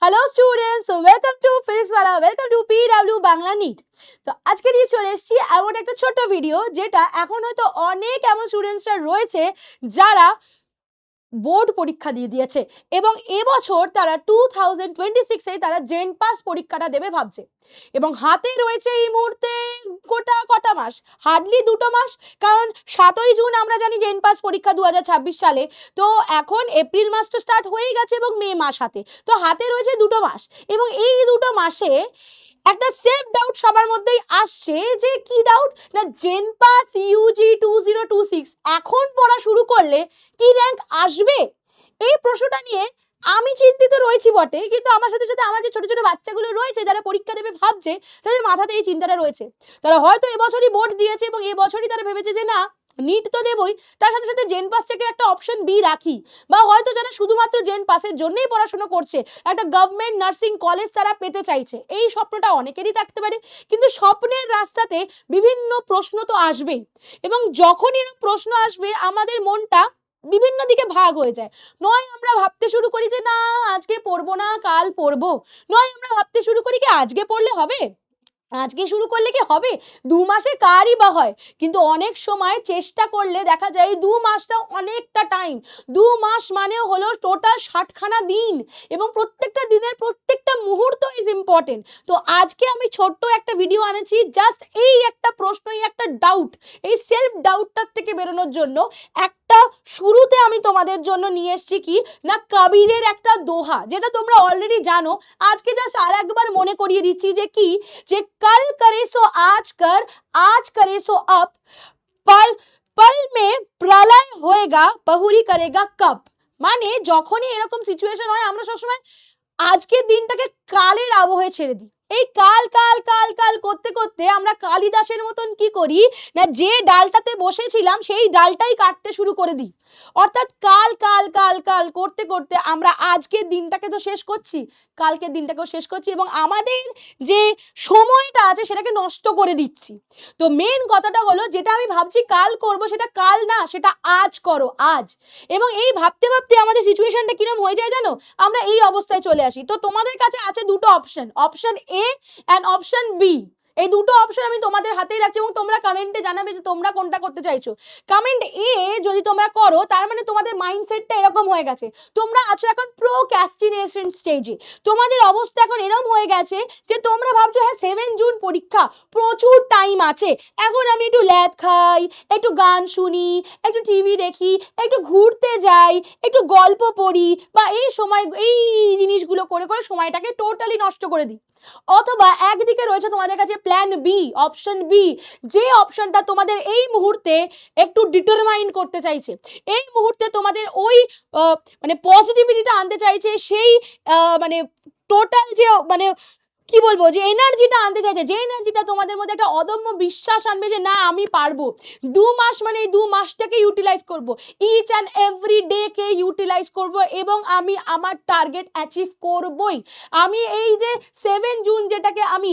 Hello students, welcome to Physics Wallah, welcome to PW Bangla NEET. তো আজকে নিয়ে চলে এসেছি এমন একটা ছোট্ট ভিডিও, যেটা এখন হয়তো অনেক এমন স্টুডেন্টসরা রয়েছে যারা বোর্ড পরীক্ষা দিয়ে দিয়েছে এবং এবছর তারা 2026-এ তারা জেন পাস পরীক্ষাটা দেবে ভাবছে, এবং হাতে রয়েছে এই মুহূর্তে কটা মাস, হার্ডলি 2 মাস। কারণ 7ই জুন আমরা জানি জেন পাস পরীক্ষা 2026 সালে। তো এখন এপ্রিল মাস তো স্টার্ট হয়েই গেছে এবং মে মাস হাতে, তো হাতে রয়েছে 2 মাস। এবং এই 2 মাসে একটা সেলফ ডাউট সবার মধ্যেই আসছে, যে কি ডাউট না, জেন পাস ইউজি 2026 এখন পড়া শুরু করলে কি র্যাঙ্ক আসবে, এই প্রশ্নটা নিয়ে আমি চিন্তিত রয়েছি বটে, কিন্তু আমার সাথে সাথে আমার যে ছোট ছোট বাচ্চাগুলো রয়েছে যারা পরীক্ষা দেবে ভাবছে, তাদের মাথাতে এই চিন্তাটা রয়েছে। তারা হয়তো এবছরই বোর্ড দিয়েছে এবং এবছরই তারা ভেবেছে যে না, নিট তো দেবই, তার সাথে সাথে জেন পাসটাকে একটা অপশন বি রাখি। বা হয়তো যারা শুধুমাত্র জেন পাসের জন্যই পড়াশোনা করছে, একটা গভর্নমেন্ট নার্সিং কলেজ তারা পেতে চাইছে, এই স্বপ্নটা অনেকেরই থাকতে পারে। কিন্তু স্বপ্নের রাস্তাতে বিভিন্ন প্রশ্ন তো আসবেই, এবং যখনই এরকম প্রশ্ন আসবে আমাদের মনটা বিভিন্ন দিকে ভাগ হয়ে যায়। নয় আমরা ভাবতে শুরু করি যে না, আজকে পড়বো না, কাল পড়বো। নয় আমরা ভাবতে শুরু করি কি আজকে পড়লে হবে, আজকে শুরু করলে কি হবে, 2 মাসে কারই বা হয়। কিন্তু অনেক সময় চেষ্টা করলে দেখা যায় 2 মাসটা অনেকটা টাইম। 2 মাস মানে হলো টোটাল 60খানা দিন, এবং প্রত্যেকটা দিনের প্রত্যেকটা মুহূর্ত ইজ ইম্পর্টেন্ট। তো আজকে আমি ছোট্ট একটা ভিডিও আনেছি, জাস্ট এই একটা প্রশ্ন, এই একটা ডাউট, এই সেলফ ডাউটটার থেকে বেরোনোর জন্য। একটা শুরুতে আমি তোমাদের জন্য নিয়ে এসেছি কি না, কবিরের একটা দোহা, যেটা তোমরা অলরেডি জানো। আজকে জাস্ট আর একবার মনে করিয়ে দিচ্ছি যে কি, যে कल करे सो आज कर, आज करे सो अब, पल पल में प्रलय होएगा, बहुरी करेगा कब। মানে যখনই এরকম সিচুয়েশন হয় আমরা সবসময় আজকের দিনটাকে কালের আবহে ছেড়ে দিই। এই কাল কাল কাল কাল করতে করতে আমরা কালিদাসের মতন কি করি না, যে ডালটাতে বসেছিলাম সেই ডালটাই কাটতে শুরু করে দিই। অর্থাৎ কাল কাল কাল কাল করতে করতে আমরা আজকের দিনটাকে তো শেষ করছি, কালকের দিনটাকেও শেষ করছি, এবং আমাদের যে সময়টা আছে সেটাকে নষ্ট করে দিচ্ছি। তো মেন কথাটা হলো, যেটা আমি ভাবছি কাল করব সেটা কাল না, সেটা আজ করো, আজ। এবং এই ভাবতে ভাবতে আমাদের সিচুয়েশনটা কিরকম হয়ে যায় জানো, আমরা এই অবস্থায় চলে আসি। তো তোমাদের কাছে আছে দুটো option, option A and option B. এই দুটো অপশন আমি তোমাদের হাতেই রাখছি, এবং তোমরা কমেন্টে জানাবে যে তোমরা কোনটা করতে চাইছো। কমেন্ট এ যদি তোমরা করো, তার মানে তোমাদের মাইন্ডসেটটা এরকম হয়ে গেছে, তোমরা আছো এখন প্রোক্রাস্টিনেশন স্টেজে। তোমাদের অবস্থা এখন এরকম হয়ে গেছে যে তোমরা ভাবছো হ্যাঁ 7 জুন পরীক্ষা, প্রচুর টাইম আছে, এখন আমি একটু ল্যাদ খাই, একটু গান শুনি, একটু টিভি দেখি, একটু ঘুরতে যাই, একটু গল্প পড়ি, বা এই সময় এই জিনিসগুলো করে করে সময়টাকে টোটালি নষ্ট করে দিই। অথবা একদিকে রয়েছে তোমাদের কাছে প্ল্যান বি, অপশন বি, যে অপশনটা তোমাদের এই মুহূর্তে একটু ডিটারমাইন করতে চাইছে, এই মুহূর্তে তোমাদের ওই মানে পজিটিভিটিটা আনতে চাইছে, সেই মানে টোটাল যে মানে কি বলবো, যে এনার্জিটা আনতে চাইছে, যে এনার্জিটা তোমাদের মধ্যে একটা অদম্য বিশ্বাস আনবে যে না আমি পারবো। 2 মাস মানে এই 2 মাসটাকে ইউটিলাইজ করব, ইচ অ্যান্ড এভরি ডে কে ইউটিলাইজ করব, এবং আমি আমার টার্গেট অ্যাচিভ করবই। আমি এই যে 7 জুন যেটাকে আমি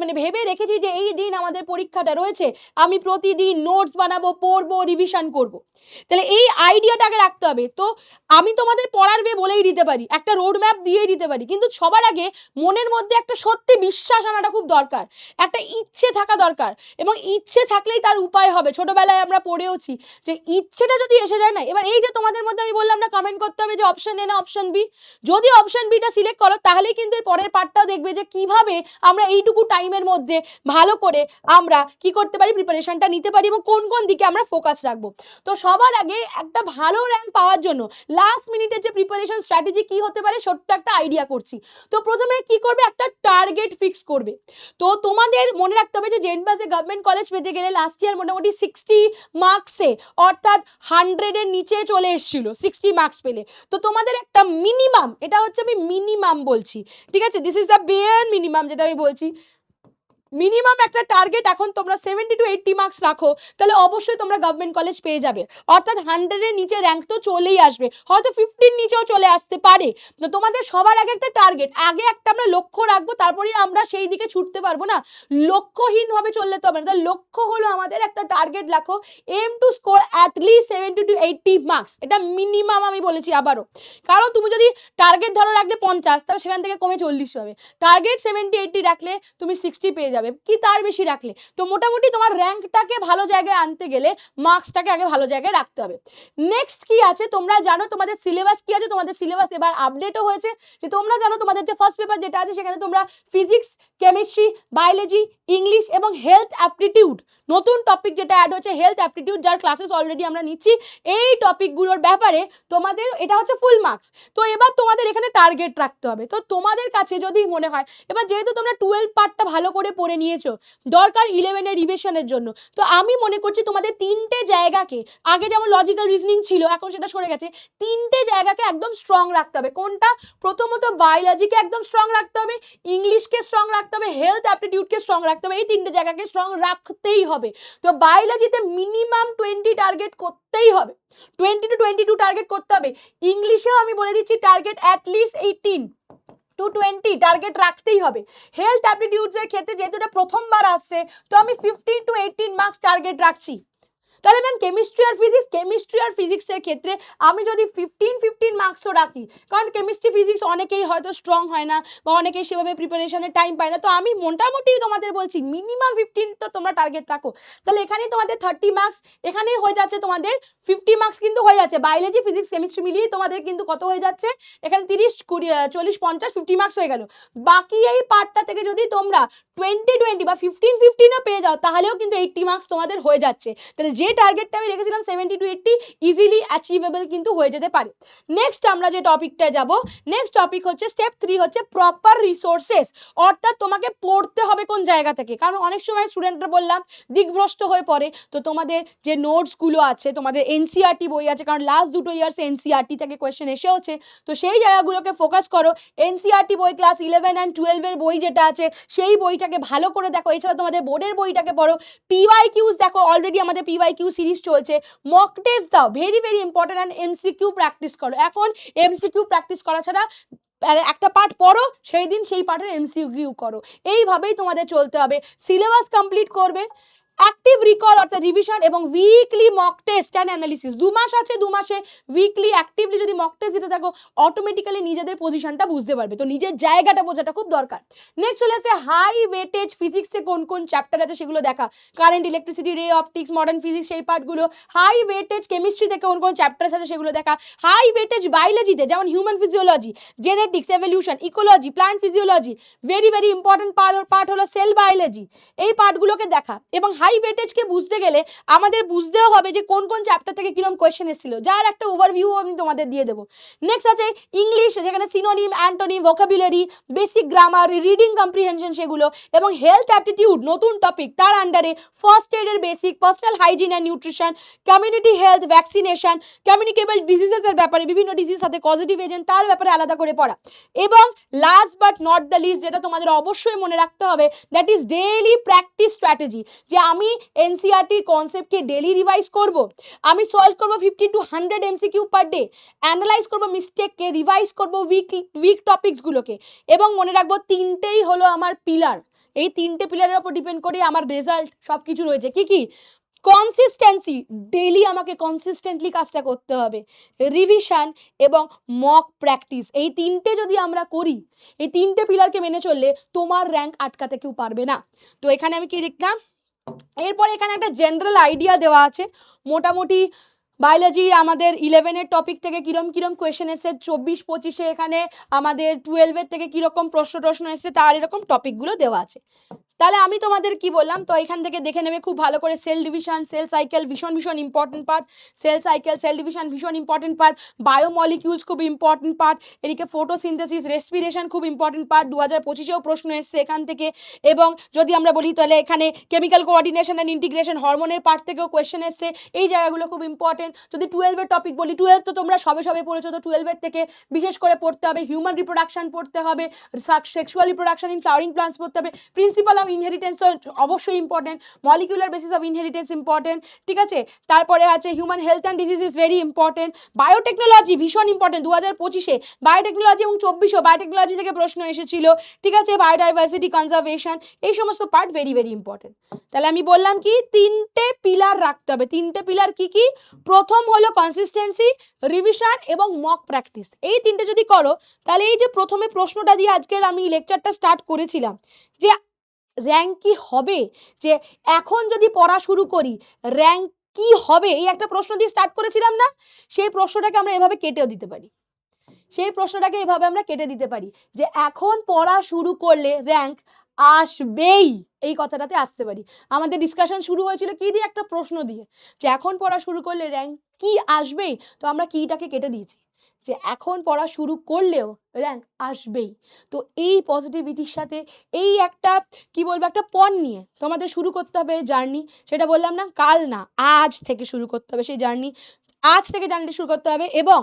মানে ভেবে রেখেছি যে এই দিন আমাদের পরীক্ষাটা রয়েছে, আমি প্রতিদিন নোটস বানাবো, পড়বো, রিভিশন করব। তাহলে এই আইডিয়াটাকে রাখতে হবে। তো আমি তোমাদের পড়ার ওয়ে বলেই দিতে পারি, একটা রোড ম্যাপ দিয়েই দিতে পারি, কিন্তু সবার আগে মনের মধ্যে একটা সত্যি বিশ্বাস আনাটা খুব দরকার, একটা ইচ্ছে থাকা দরকার, এবং ইচ্ছে থাকলেই তার উপায় হবে। ছোটবেলায় আমরা পড়েওছি যে ইচ্ছেটা যদি এসে যায় না, এবার এই যে তোমাদের মধ্যে আমি বললাম না, কমেন্ট করতে হবে যে অপশন এ না অপশন বি। যদি অপশন বিটা সিলেক্ট করো, তাহলেই কিন্তু এর পরের পার্টটাও দেখবে যে কিভাবে আমরা এইটুকু টাইমের মধ্যে ভালো করে আমরা কি করতে পারি, প্রিপারেশনটা নিতে পারি, এবং কোন কোন দিকে আমরা ফোকাস রাখবো। তো সবার আগে একটা ভালো র্যাঙ্ক পাওয়ার জন্য লাস্ট মিনিটের যে প্রিপারেশন স্ট্র্যাটেজি কি হতে পারে, ছোট্ট একটা আইডিয়া করছি। তো প্রথমে কি করবে, একটা টার্গেট ফিক্স করবে। তো তোমাদের মনে রাখতে হবে যে জেন পাসে গভর্নমেন্ট কলেজ পেতে গেলে লাস্ট ইয়ার মোটামুটি 60 মার্কসে, অর্থাৎ 100-এর নিচে চলে এসেছিল 60 মার্কস পেলে। তো তোমাদের একটা মিনিমাম, এটা হচ্ছে আমি মিনিমাম বলছি, ঠিক আছে, this is the bear minimum যেটা আমি বলছি, মিনিমাম একটা টার্গেট এখন তোমরা 70 to 80 মার্কস রাখো, তাহলে অবশ্যই তোমরা গভর্নমেন্ট কলেজ পেয়ে যাবে। অর্থাৎ 100 এর নিচে র্যাঙ্ক তো চলেই আসবে, হয়তো 50 নিচেও চলে আসতে পারে। তো তোমাদের সবার আগে একটা টার্গেট, আগে একটা আমরা লক্ষ্য রাখবো, তারপরে আমরা সেই দিকে ছুটতে পারবো না, লক্ষ্যহীনভাবে চললে তো হবে না। তাহলে লক্ষ্য হলো আমাদের একটা টার্গেট রাখো, aim to score at least 70 to 80 marks, এটা মিনিমাম আমি বলেছি আবারও। কারণ তুমি যদি টার্গেট ধরো রাখলে 50, তাহলে সেখান থেকে কমে 40 পাবে। টার্গেট 70-80 রাখলে তুমি 60 পেয়ে যাবে, কি তার বেশি রাখলে। তো মোটামুটি তোমার র্যাঙ্কটাকে ভালো জায়গায় আনতে গেলে মার্কসটাকে আগে ভালো জায়গায় রাখতে হবে। নেক্সট কি আছে তোমরা জানো, তোমাদের সিলেবাস কি আছে, তোমাদের সিলেবাস এবার আপডেটও হয়েছে। যে তোমরা জানো তোমাদের যে ফার্স্ট পেপার যেটা আছে সেখানে তোমরা ফিজিক্স, কেমিস্ট্রি, বায়োলজি, ইংলিশ এবং হেলথ অ্যাপটিটিউড, নতুন টপিক যেটা অ্যাড হচ্ছে হেলথ অ্যাপটিটিউড, যার ক্লাসেস অলরেডি আমরা নিচ্ছি, এই টপিকগুলোর ব্যাপারে তোমাদের এটা হচ্ছে ফুল মার্কস। তো এবার তোমাদের এখানে টার্গেট রাখতে হবে। তো তোমাদের কাছে যদি মনে হয়, এবার যেহেতু তোমরা 12 পার্টটা ভালো করে পড়ে নিয়েছো, দরকার 11 এর রিভিশনের জন্য, তো আমি মনে করছি তোমাদের 3টে জায়গাকে, আগে যেমন লজিক্যাল রিজনিং ছিল এখন সেটা সরে গেছে, 3টে জায়গাকে একদম স্ট্রং রাখতে হবে। কোনটা? প্রথমত বায়োলজিকে একদম স্ট্রং রাখতে হবে, ইংলিশকে স্ট্রং রাখতে হবে, হেলথ অ্যাপটিটিউডকে স্ট্রং রাখতে হবে, এই 3টে জায়গাকে স্ট্রং রাখতেই হবে। তো বায়োলজিতে মিনিমাম 20 টার্গেট করতেই হবে, 20 to 22 টার্গেট করতে হবে। ইংলিশেও আমি বলে দিচ্ছি target at least 18 to 20 target রাখতেই হবে। হেলথ অ্যাপটিটিউডস এর ক্ষেত্রে যেহেতু এটা প্রথমবার আসছে, তো আমি 15 to 18 মার্কস টার্গেট রাখছি। তাহলে ম্যাম কেমিস্ট্রি আর ফিজিক্সের ক্ষেত্রে আমি যদি 15 মার্কসও রাখি, কারণ কেমিস্ট্রি ফিজিক্স অনেকেই হয়তো স্ট্রং হয় না বা অনেকেই সেভাবে প্রিপারেশনের টাইম পায় না, তো আমি মোটামুটি তোমাদের বলছি মিনিমাম 15 তো তোমরা টার্গেট রাখো। তাহলে এখানেই তোমাদের 30 মার্কস, এখানেই হয়ে যাচ্ছে তোমাদের 50 মার্কস কিন্তু হয়ে যাচ্ছে। বায়োলজি, ফিজিক্স, কেমিস্ট্রি মিলিয়ে তোমাদের কিন্তু কত হয়ে যাচ্ছে এখানে 30, 20, 40, 50, 50 মার্কস হয়ে গেল। বাকি এই পার্টটা থেকে যদি তোমরা 20 বা 15-15ও পেয়ে যাও, তাহলেও কিন্তু 80 মার্কস তোমাদের হয়ে যাচ্ছে। তাহলে যে টার্গেটটা আমি রেখেছিলাম 70 to 80 ইজিলি অ্যাচিভেবল কিন্তু হয়ে যেতে পারে। নেক্সট আমরা যে টপিকটায় যাব, নেক্সট টপিক হচ্ছে স্টেপ 3 হচ্ছে প্রপার রিসোর্সেস, অর্থাৎ তোমাকে পড়তে হবে কোন জায়গা থেকে। কারণ অনেক সময় স্টুডেন্টরা বললাম দিকভ্রষ্ট হয়ে পড়ে, তো তোমাদের যে নোটসগুলো আছে, তোমাদের এনসিইআরটি বই আছে, কারণ লাস্ট 2 ইয়ার্সে এনসিইআরটি থেকে কোয়েশ্চেন এসেওছে, তো সেই জায়গাগুলোকে ফোকাস করো। এনসিইআরটি বই ক্লাস 11 and 12 এর বই যেটা আছে সেই বইটাকে ভালো করে দেখো। এছাড়া তোমাদের বোর্ডের বইটাকে পড়ো, পিওয়াইকিউস দেখো, অলরেডি আমাদের পিওয়াইকিউ সিরিজ চলছে, মক টেস্ট দাও, very very important, and MCQ practice করো। এখন এমসিকিউ প্র্যাকটিস করা ছাড়া একটা পার্ট পড়ো, সেই দিন সেই পার্টের এমসিকিউ করো, এইভাবেই তোমাদের চলতে হবে। সিলেবাস কমপ্লিট করবে, অ্যাক্টিভ রিকল অর্থাৎ রিভিশন এবং weekly mock test and analysis. 2 মাস আছে, 2 মাসে উইকলি অ্যাক্টিভলি যদি মক টেস্ট দিতে থাকো, অটোমেটিক্যালি নিজেদের পজিশনটা বুঝতে পারবে। তো নিজের জায়গাটা বোঝাটা খুব দরকার। নেক্সট চলে আসে হাই ওয়েটেজ ফিজিক্সে কোন কোন চ্যাপ্টার আছে সেগুলো দেখা, কারেন্ট, ইলেকট্রিসিটি, রে অপটিক্স, মডার্ন ফিজিক্স সেই পার্টগুলো। হাই ওয়েটেজ কেমিস্ট্রিতে কোন কোন চ্যাপ্টার আছে সেগুলো দেখা। হাই ওয়েটেজ বায়োলজিতে যেমন human physiology, genetics, evolution, ecology, plant physiology, very very important part হলো সেল বায়োলজি, এই পার্টগুলোকে দেখা। এবং হাই ওয়েটেজকে বুঝতে গেলে আমাদের বুঝতেও হবে যে কোন কোন চ্যাপ্টার থেকে কিরকম কোয়েশ্চেন এসেছিল, যার একটা ওভারভিউ আমি তোমাদের দিয়ে দেবো। নেক্সট আছে ইংলিশ, যেখানে synonym, antonym, vocabulary, basic grammar, reading comprehension সেগুলো। এবং হেলথ অ্যাপটিটিউড নতুন টপিক, তার আন্ডারে ফার্স্ট এডের basic, personal hygiene and nutrition, community health, vaccination, communicable ডিজিজেসের ব্যাপারে, বিভিন্ন ডিজিজের সাথে পজিটিভ এজেন্ট তার ব্যাপারে আলাদা করে পড়া। এবং last but not the least, যেটা তোমাদের অবশ্যই মনে রাখতে হবে, that is daily practice strategy. যে আমি এনসিইআরটির কনসেপ্টকে ডেলি রিভাইজ করব, আমি সলভ করব 50 to 100 MCQ per day, analyse করব মিস্টেককে, রিভাইজ করব উইক টপিকসগুলোকে। এবং মনে রাখবো 3টেই হলো আমার পিলার, এই 3টে পিলারের উপর ডিপেন্ড করে আমার রেজাল্ট সব কিছু রয়েছে। কি কি? কনসিস্টেন্সি, ডেলি আমাকে কনসিস্টেন্টলি কাজটা করতে হবে, রিভিশন এবং মক প্র্যাকটিস, এই 3টে যদি আমরা করি, এই 3টে পিলারকে মেনে চললে তোমার র্যাঙ্ক আটকাতে কেউ পারবে না। তো এখানে আমি কি লিখলাম, এরপরে এখানে একটা জেনারেল আইডিয়া দেওয়া আছে, মোটামুটি বায়োলজি আমাদের 11-এর টপিক থেকে কিরম কোয়েশ্চেন এসেছে, 24-25-এ এখানে আমাদের 12-এর থেকে কীরকম প্রশ্ন এসেছে, তার এরকম টপিকগুলো দেওয়া আছে। তাহলে আমি তোমাদের কি বললাম, তো এখান থেকে দেখে নেবে খুব ভালো করে। সেল ডিভিশন, সেল সাইকেল ভীষণ important part, cell cycle, cell division ভীষণ ইম্পর্টেন্ট পার্ট, বায়োমলিকিউলস খুব ইম্পর্টেন্ট পার্ট, এদিকে ফটোসিনথেসিস, রেসপিরেশন খুব ইম্পর্টেন্ট পার্ট, 2025-এও প্রশ্ন এসছে এখান থেকে। এবং যদি আমরা বলি তাহলে এখানে কেমিক্যাল কোঅর্ডিনেশন অ্যান্ড ইন্টিগ্রেশন, হরমোনের পার্ট থেকেও কোয়েশ্চেন এসছে, এই জায়গাগুলো খুব ইম্পর্টেন্ট। যদি 12-এর টপিক বলি, 12 তো তোমরা সবে পড়েছো, তো 12-এর থেকে বিশেষ করে পড়তে হবে হিউম্যান রিপ্রোডাকশন পড়তে হবে, sexual reproduction in flowering plants পড়তে হবে, প্রিন্সিপাল অফ ইনহেরিটেন্স তো অবশ্যই important, molecular basis of inheritance important, ঠিক আছে। তারপরে আছে human health and disease is very important, biotechnology ভীষণ ইম্পর্টেন্ট, 2025-এ বায়োটেকনোলজি এবং 24-এও বায়োটেকনোলজি থেকে প্রশ্ন এসেছিল, ঠিক আছে। বায়োডাইভার্সিটি কনজারভেশন, এই সমস্ত পার্ট ভেরি ভেরি ইম্পর্টেন্ট। তাহলে আমি বললাম কি 3টে পিলার রাখতে হবে। 3টে পিলার কি কি? প্রথম হলো কনসিস্টেন্সি, রিভিশন এবং মক প্র্যাকটিস। এই 3টে যদি করো তাহলে এই যে প্রথমে প্রশ্নটা দিয়ে আজকের আমি লেকচারটা স্টার্ট করেছিলাম যে র্যাঙ্ক কি হবে, যে এখন যদি পড়া শুরু করি র্যাঙ্ক কি হবে, এই একটা প্রশ্ন দিয়ে স্টার্ট করেছিলাম না? সেই প্রশ্নটাকে আমরা এভাবে কেটেও দিতে পারি, সেই প্রশ্নটাকে এভাবে আমরা কেটে দিতে পারি যে এখন পড়া শুরু করলে র্যাঙ্ক আসবেই, এই কথাটাতে আসতে পারি। আমাদের ডিসকাশন শুরু হয়েছিল কি দিয়ে? একটা প্রশ্ন দিয়ে, যে এখন পড়া শুরু করলে র্যাঙ্ক কি আসবেই, তো আমরা কিটাকে কেটে দিয়েছি যে এখন পড়া শুরু করলেও র্যাঙ্ক আসবেই। তো এই পজিটিভিটির সাথে এই একটা কি বলবো একটা পণ নিয়ে তোমাদের শুরু করতে হবে জার্নি। সেটা বললাম না, কাল না আজ থেকে শুরু করতে হবে সেই জার্নি, আজ থেকে জার্নিটা শুরু করতে হবে। এবং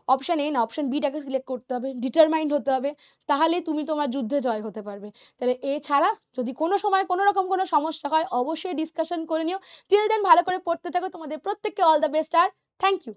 অপশান এ না অপশান বিটাকে সিলেক্ট করতে হবে, ডিটারমাইন্ড হতে হবে, তাহলে তুমি তোমার যুদ্ধে জয় হতে পারবে। তাহলে এছাড়া যদি কোনো সময় কোনো রকম কোনো সমস্যা হয় অবশ্যই ডিসকাশন করে নিও। টিল দেন ভালো করে পড়তে থাকো, তোমাদের প্রত্যেককে অল দ্য বেস্ট আর থ্যাংক ইউ।